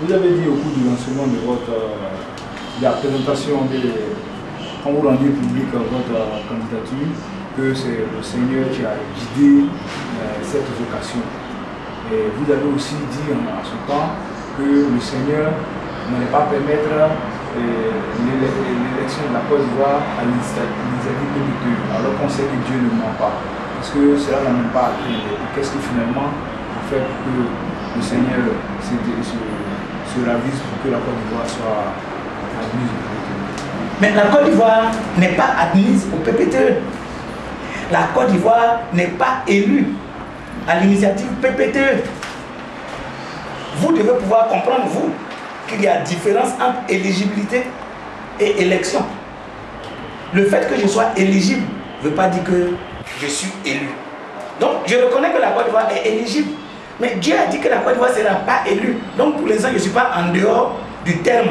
Vous avez dit au cours du lancement de la présentation, quand vous rendiez public votre candidature, que c'est le Seigneur qui a guidé cette vocation. Et vous avez aussi dit en ce temps que le Seigneur n'allait pas permettre l'élection de la Côte d'Ivoire à l'initiative de Dieu, alors qu'on sait que Dieu ne ment pas. Parce que cela n'a même pas atteint. Qu'est-ce qui finalement a fait que le Seigneur se ravise pour que la Côte d'Ivoire soit admise au PPTE? Mais la Côte d'Ivoire n'est pas admise au PPTE. La Côte d'Ivoire n'est pas élue à l'initiative PPTE. Vous devez pouvoir comprendre, vous, qu'il y a différence entre éligibilité et élection. Le fait que je sois éligible ne veut pas dire que je suis élu. Donc, je reconnais que la Côte d'Ivoire est éligible. Mais Dieu a dit que la Côte d'Ivoire ne sera pas élue. Donc, pour l'instant, je ne suis pas en dehors du terme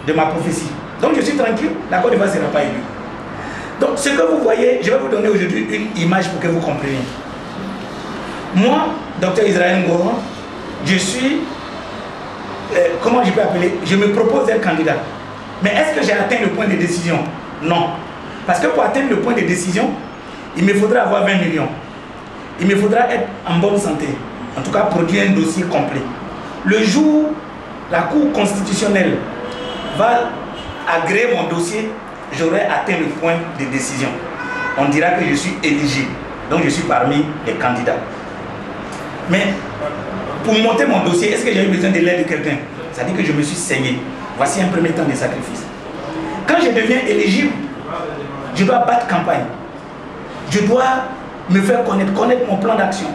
de ma prophétie. Donc, je suis tranquille, la Côte d'Ivoire ne sera pas élue. Donc, ce que vous voyez, je vais vous donner aujourd'hui une image pour que vous compreniez. Moi, Dr Israël Ngoro, je suis, comment je peux appeler, je me propose d'être candidat. Mais est-ce que j'ai atteint le point de décision? Non. Parce que pour atteindre le point de décision, il me faudra avoir 20 millions. Il me faudra être en bonne santé. En tout cas, produire un dossier complet. Le jour, la Cour constitutionnelle va agréer mon dossier, j'aurai atteint le point de décision. On dira que je suis éligible. Donc, je suis parmi les candidats. Mais, pour monter mon dossier, est-ce que j'ai eu besoin de l'aide de quelqu'un? Ça dit que je me suis saigné. Voici un premier temps de sacrifice. Quand je deviens éligible, je dois battre campagne. Je dois me faire connaître mon plan d'action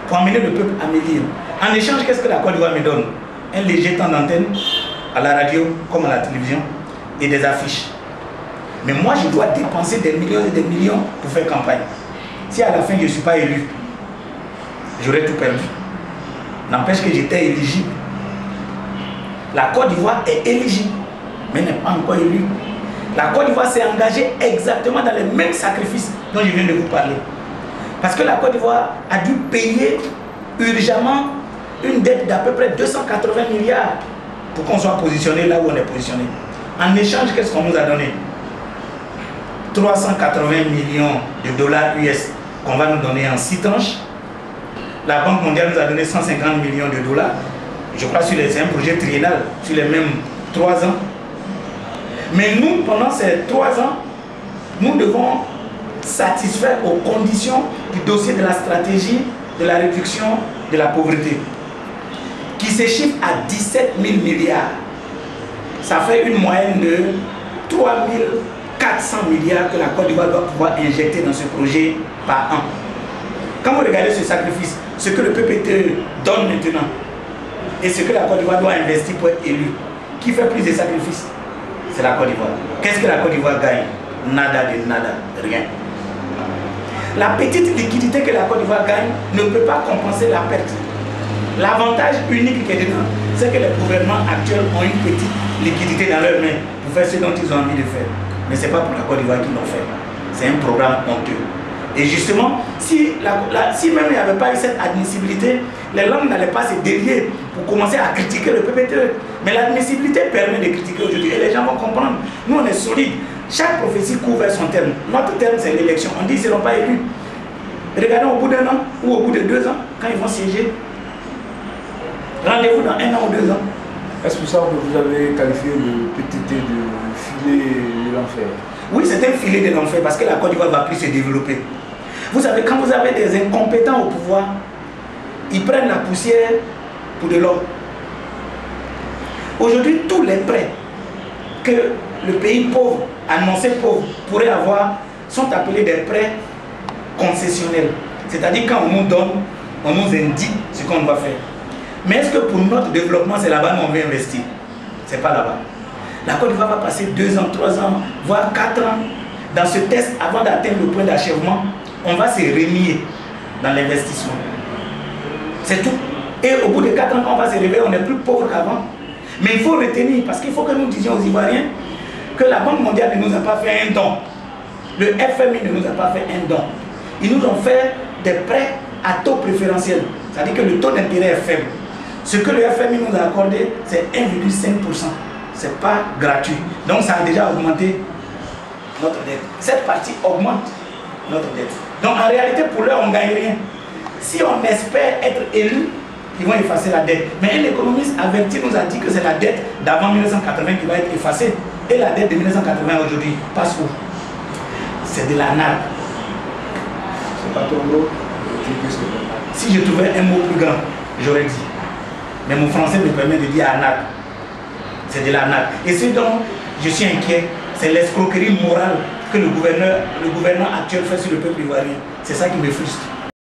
pour amener le peuple à me lire. En échange, qu'est-ce que la Côte d'Ivoire me donne? Un léger temps d'antenne à la radio comme à la télévision et des affiches. Mais moi, je dois dépenser des millions et des millions pour faire campagne. Si à la fin, je ne suis pas élu, j'aurais tout perdu. N'empêche que j'étais éligible. La Côte d'Ivoire est éligible, mais n'est pas encore élue. La Côte d'Ivoire s'est engagée exactement dans les mêmes sacrifices dont je viens de vous parler. Parce que la Côte d'Ivoire a dû payer urgemment une dette d'à peu près 280 milliards pour qu'on soit positionné là où on est positionné. En échange, qu'est-ce qu'on nous a donné? 380 millions de dollars US qu'on va nous donner en 6 tranches. La Banque mondiale nous a donné 150 millions de dollars. Je crois que c'est un projet triennal sur les mêmes 3 ans. Mais nous, pendant ces 3 ans, nous devons satisfaire aux conditions du dossier de la stratégie de la réduction de la pauvreté, qui se chiffre à 17 000 milliards. Ça fait une moyenne de 3 400 milliards que la Côte d'Ivoire doit pouvoir injecter dans ce projet par an. Quand vous regardez ce sacrifice, ce que le PPTE donne maintenant et ce que la Côte d'Ivoire doit investir pour être élu, qui fait plus de sacrifices? C'est la Côte d'Ivoire. Qu'est-ce que la Côte d'Ivoire gagne? Nada de nada, rien. La petite liquidité que la Côte d'Ivoire gagne ne peut pas compenser la perte. L'avantage unique qui est dedans, c'est que les gouvernements actuels ont une petite liquidité dans leurs mains pour faire ce dont ils ont envie de faire. Mais ce n'est pas pour la Côte d'Ivoire qu'ils l'ont fait. C'est un programme honteux. Et justement, si même il n'y avait pas eu cette admissibilité, les langues n'allaient pas se délier pour commencer à critiquer le PPTE. Mais l'admissibilité permet de critiquer aujourd'hui et les gens vont comprendre. Nous, on est solides. Chaque prophétie couvre son terme. Notre terme, c'est l'élection. On dit qu'ils ne seront pas élus. Regardons au bout d'1 an ou au bout de 2 ans, quand ils vont siéger. Rendez-vous dans 1 an ou 2 ans. Est-ce pour ça que vous avez qualifié le PTT de filet de l'enfer? Oui, c'est un filet de l'enfer parce que la Côte d'Ivoire ne va plus se développer. Vous savez, quand vous avez des incompétents au pouvoir, ils prennent la poussière pour de l'or. Aujourd'hui, tous les prêts que le pays pauvre, annoncé pauvre, pourrait avoir, sont appelés des prêts concessionnels. C'est-à-dire quand on nous donne, on nous indique ce qu'on doit faire. Mais est-ce que pour notre développement, c'est là-bas qu'on veut investir? Ce n'est pas là-bas. La Côte d'Ivoire va passer 2 ans, 3 ans, voire 4 ans dans ce test avant d'atteindre le point d'achèvement. On va se renier dans l'investissement. C'est tout. Et au bout de 4 ans, quand on va se réveiller, on est plus pauvre qu'avant. Mais il faut retenir, parce qu'il faut que nous disions aux Ivoiriens que la Banque mondiale ne nous a pas fait un don. Le FMI ne nous a pas fait un don. Ils nous ont fait des prêts à taux préférentiel. C'est-à-dire que le taux d'intérêt est faible. Ce que le FMI nous a accordé, c'est 1,5%. Ce n'est pas gratuit. Donc ça a déjà augmenté notre dette. Cette partie augmente notre dette. Donc en réalité, pour l'heure, on ne gagne rien. Si on espère être élu, ils vont effacer la dette. Mais un économiste averti nous a dit que c'est la dette d'avant 1980 qui va être effacée. Et la dette de 1980 aujourd'hui passe où? C'est de la nappe. C'est pas trop gros. Si je trouvais un mot plus grand, j'aurais dit. Mais mon français me permet de dire nappe. C'est de la nappe. Et ce dont je suis inquiet, c'est l'escroquerie morale que le gouvernement actuel fait sur le peuple ivoirien. C'est ça qui me frustre.